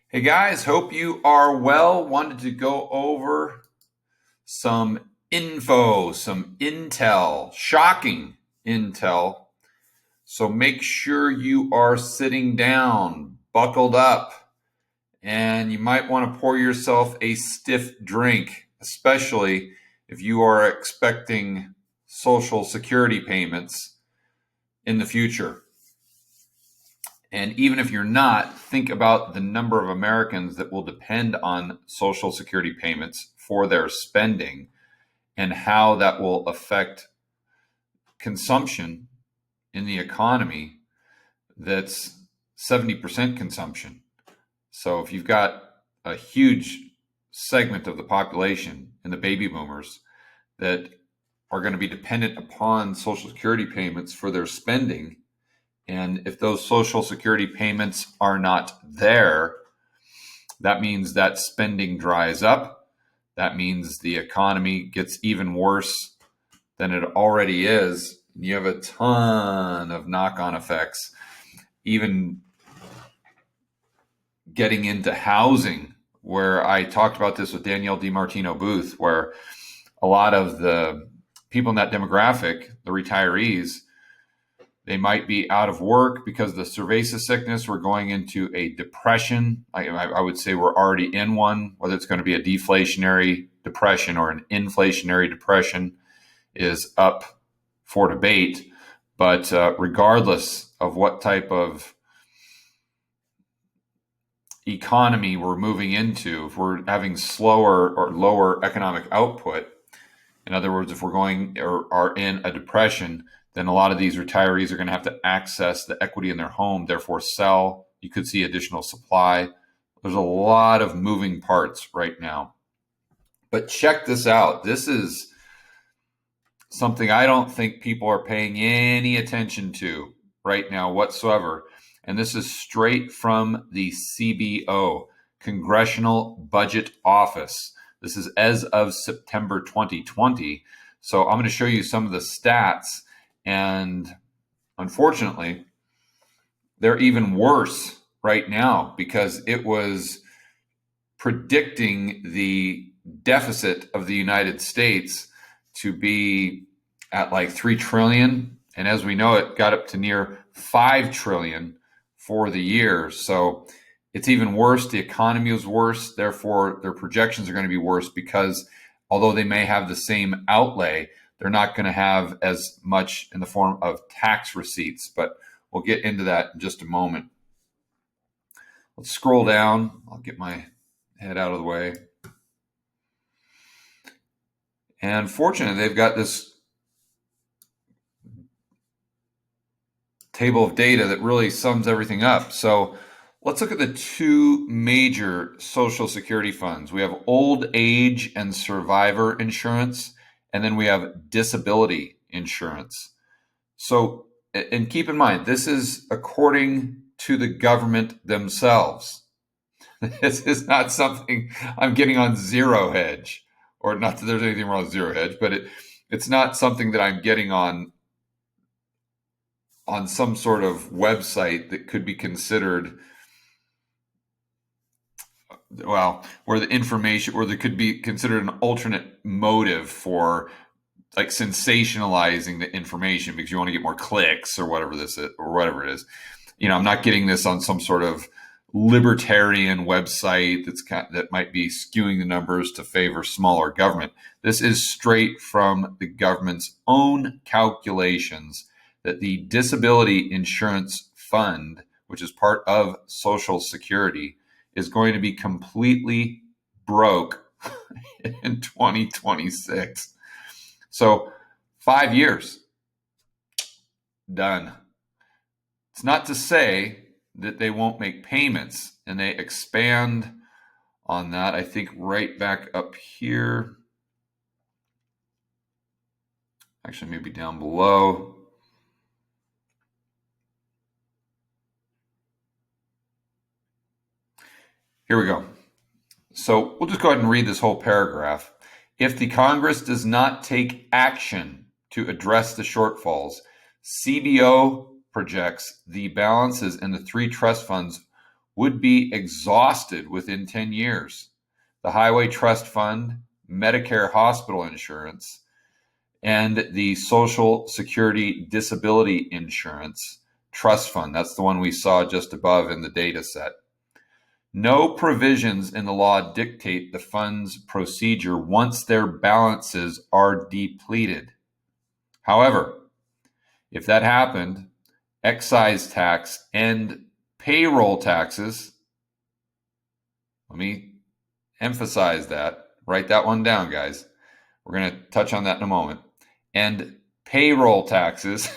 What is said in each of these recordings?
Hey guys, hope you are well. Wanted to go over some info, some intel, shocking intel. So make sure you are sitting down, buckled up, and you might want to pour yourself a stiff drink, especially if you are expecting Social Security payments in the future. And even if you're not, think about the number of Americans that will depend on Social Security payments for their spending and how that will affect consumption in the economy that's 70% consumption. So if you've got a huge segment of the population in the baby boomers that are going to be dependent upon Social Security payments for their spending, and if those Social Security payments are not there, that means that spending dries up. That means the economy gets even worse than it already is. You have a ton of knock-on effects, even getting into housing, where I talked about this with Danielle DiMartino Booth, where a lot of the people in that demographic, the retirees, they might be out of work because of the cerveza sickness. We're going into a depression. I would say we're already in one. Whether it's going to be a deflationary depression or an inflationary depression is up for debate. But regardless of what type of economy we're moving into, if we're having slower or lower economic output, in other words, if we're going or are in a depression, then a lot of these retirees are going to have to access the equity in their home, therefore sell. You could see additional supply. There's a lot of moving parts right now. But check this out. This is something I don't think people are paying any attention to right now whatsoever. And this is straight from the CBO, Congressional Budget Office. This is as of September 2020. So I'm going to show you some of the stats. And unfortunately, they're even worse right now because it was predicting the deficit of the United States to be at like 3 trillion. And as we know, it got up to near 5 trillion for the year. So it's even worse. The economy is worse. Therefore, their projections are going to be worse because although they may have the same outlay, they're not going to have as much in the form of tax receipts, but we'll get into that in just a moment. Let's scroll down. I'll get my head out of the way. And fortunately, they've got this table of data that really sums everything up. So let's look at the two major Social Security funds. We have old age and survivor insurance, and then we have disability insurance. So, and keep in mind, this is according to the government themselves. This is not something I'm getting on Zero Hedge, or not that there's anything wrong with Zero Hedge, but it's not something that I'm getting on some sort of website that could be considered, well, where the information, or there could be considered an alternate motive for like sensationalizing the information because you want to get more clicks or whatever this is, or whatever it is. You know, I'm not getting this on some sort of libertarian website that might be skewing the numbers to favor smaller government. This is straight from the government's own calculations that the disability insurance fund, which is part of Social Security, is going to be completely broke in 2026. So 5 years, done. It's not to say that they won't make payments, and they expand on that. I think right back up here, actually maybe down below. Here we go. So we'll just go ahead and read this whole paragraph. If the Congress does not take action to address the shortfalls, CBO projects the balances in the three trust funds would be exhausted within 10 years. The Highway Trust Fund, Medicare hospital insurance, and the Social Security Disability Insurance Trust Fund. That's the one we saw just above in the data set. No provisions in the law dictate the fund's procedure once their balances are depleted. However, if that happened, excise tax and payroll taxes, let me emphasize that, write that one down, guys. We're going to touch on that in a moment. And payroll taxes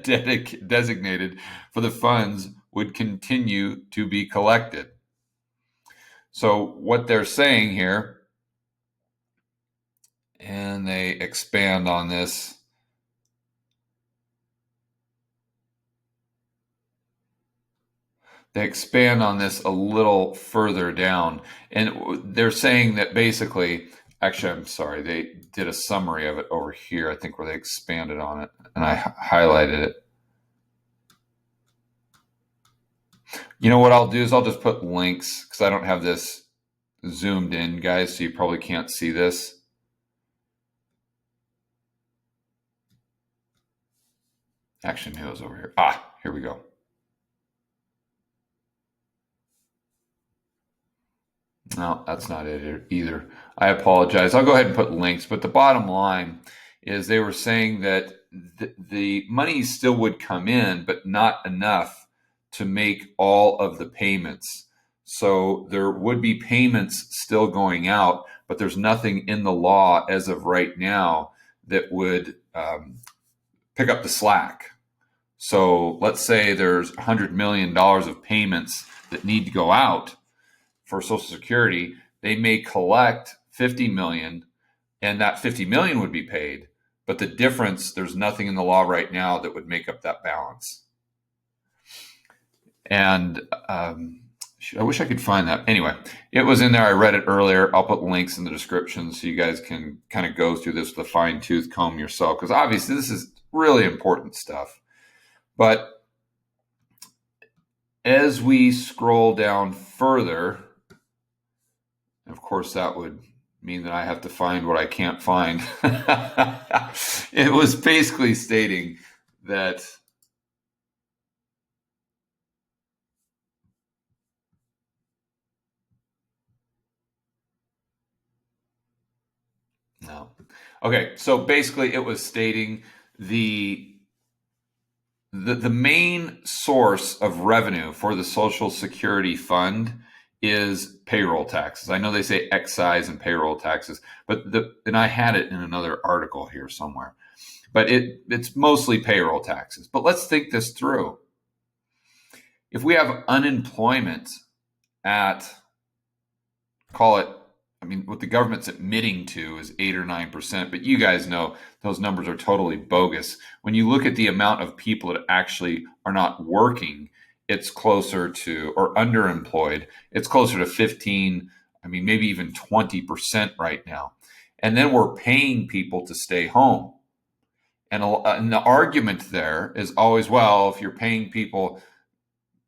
designated for the funds would continue to be collected. So what they're saying here, and they expand on this, a little further down. And they're saying that basically, actually, I'm sorry, they did a summary of it over here, I think, where they expanded on it, and I highlighted it. You know what I'll do is I'll just put links, because I don't have this zoomed in, guys, so you probably can't see this. Actually, maybe it was over here. Here we go. No, that's not it either. I apologize. I'll go ahead and put links, but the bottom line is they were saying that the money still would come in, but not enough to make all of the payments. So there would be payments still going out, but there's nothing in the law as of right now that would pick up the slack. So let's say there's $100 million of payments that need to go out for Social Security. They may collect 50 million, and that 50 million would be paid. But the difference, there's nothing in the law right now that would make up that balance. And I wish I could find that. Anyway, it was in there. I read it earlier. I'll put links in the description so you guys can kind of go through this with a fine-tooth comb yourself, because obviously this is really important stuff. But as we scroll down further, of course, that would mean that I have to find what I can't find. It was basically stating that no. Okay, so basically it was stating the main source of revenue for the Social Security Fund is payroll taxes. I know they say excise and payroll taxes, but and I had it in another article here somewhere. But it's mostly payroll taxes. But let's think this through. If we have unemployment at, call it, I mean, what the government's admitting to is 8 or 9%, but you guys know those numbers are totally bogus. When you look at the amount of people that actually are not working, it's closer to, or underemployed, it's closer to 15, I mean, maybe even 20% right now. And then we're paying people to stay home. And the argument there is always, well, if you're paying people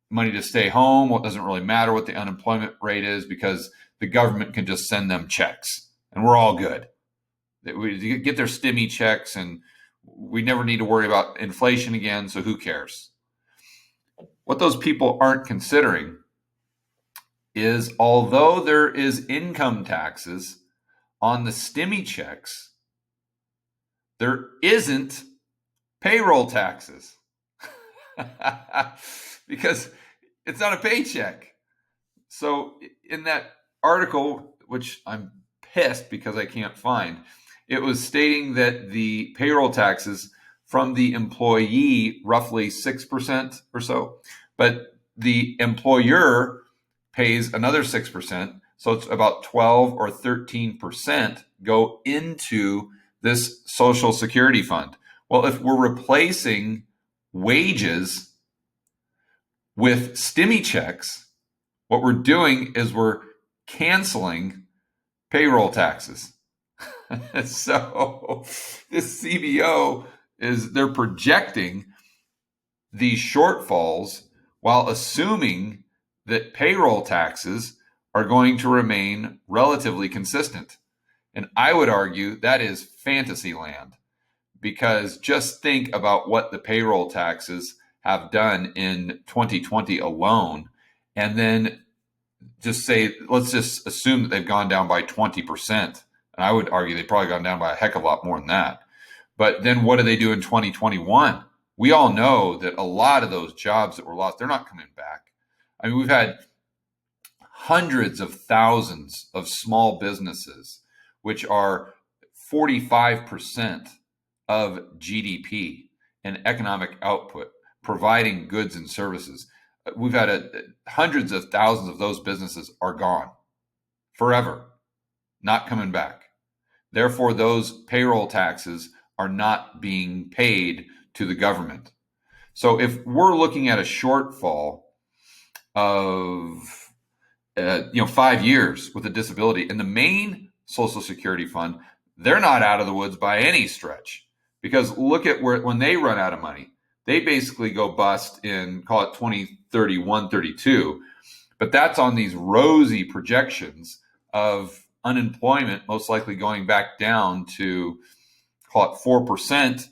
money to stay home, well, it doesn't really matter what the unemployment rate is because the government can just send them checks and we're all good. We get their stimmy checks and we never need to worry about inflation again, so who cares? What those people aren't considering is, although there is income taxes on the stimmy checks, there isn't payroll taxes because it's not a paycheck. So in that article, which I'm pissed because I can't find, it was stating that the payroll taxes from the employee, roughly 6% or so, but the employer pays another 6%. So it's about 12 or 13% go into this Social Security Fund. Well, if we're replacing wages with stimmy checks, what we're doing is we're canceling payroll taxes. So this CBO they're projecting these shortfalls while assuming that payroll taxes are going to remain relatively consistent. And I would argue that is fantasy land, because just think about what the payroll taxes have done in 2020 alone. And then just say, let's just assume that they've gone down by 20%. And I would argue they've probably gone down by a heck of a lot more than that. But then what do they do in 2021? We all know that a lot of those jobs that were lost, they're not coming back. I mean, we've had hundreds of thousands of small businesses, which are 45% of GDP and economic output, providing goods and services. We've had hundreds of thousands of those businesses are gone forever, not coming back. Therefore, those payroll taxes are not being paid to the government. So if we're looking at a shortfall of 5 years with a disability, and the main Social Security fund, they're not out of the woods by any stretch, because look at when they run out of money, they basically go bust in, call it 2031, 32. But that's on these rosy projections of unemployment most likely going back down to, call it 4%,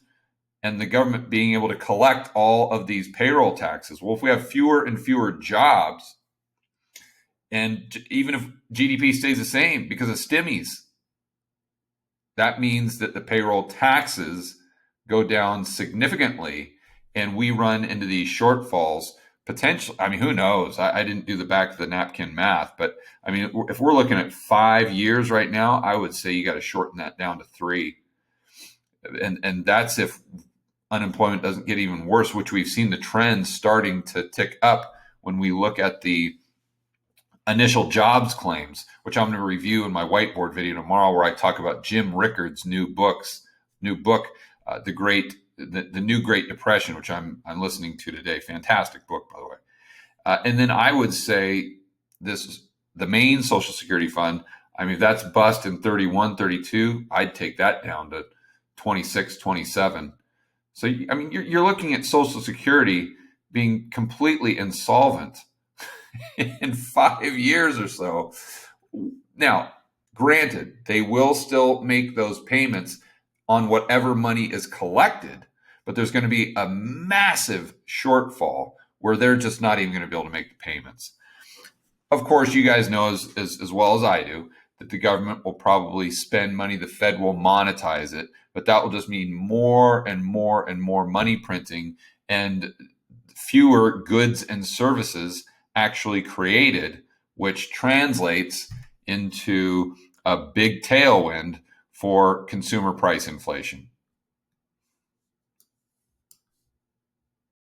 and the government being able to collect all of these payroll taxes. Well, if we have fewer and fewer jobs, and even if GDP stays the same because of stimmies, that means that the payroll taxes go down significantly, and we run into these shortfalls potentially. I mean, who knows? I didn't do the back of the napkin math, but I mean, if we're looking at 5 years right now, I would say you got to shorten that down to 3. And that's if unemployment doesn't get even worse, which we've seen the trends starting to tick up when we look at the initial jobs claims, which I'm going to review in my whiteboard video tomorrow, where I talk about Jim Rickard's new book, the New Great Depression, which I'm listening to today. Fantastic book, by the way. And then I would say the main Social Security fund. I mean, if that's bust in 31, 32, I'd take that down to 26, 27. So, I mean, you're looking at Social Security being completely insolvent in 5 years or so. Now, granted, they will still make those payments on whatever money is collected, but there's going to be a massive shortfall where they're just not even going to be able to make the payments. Of course, you guys know as well as I do that the government will probably spend money, the Fed will monetize it, but that will just mean more and more and more money printing and fewer goods and services actually created, which translates into a big tailwind for consumer price inflation.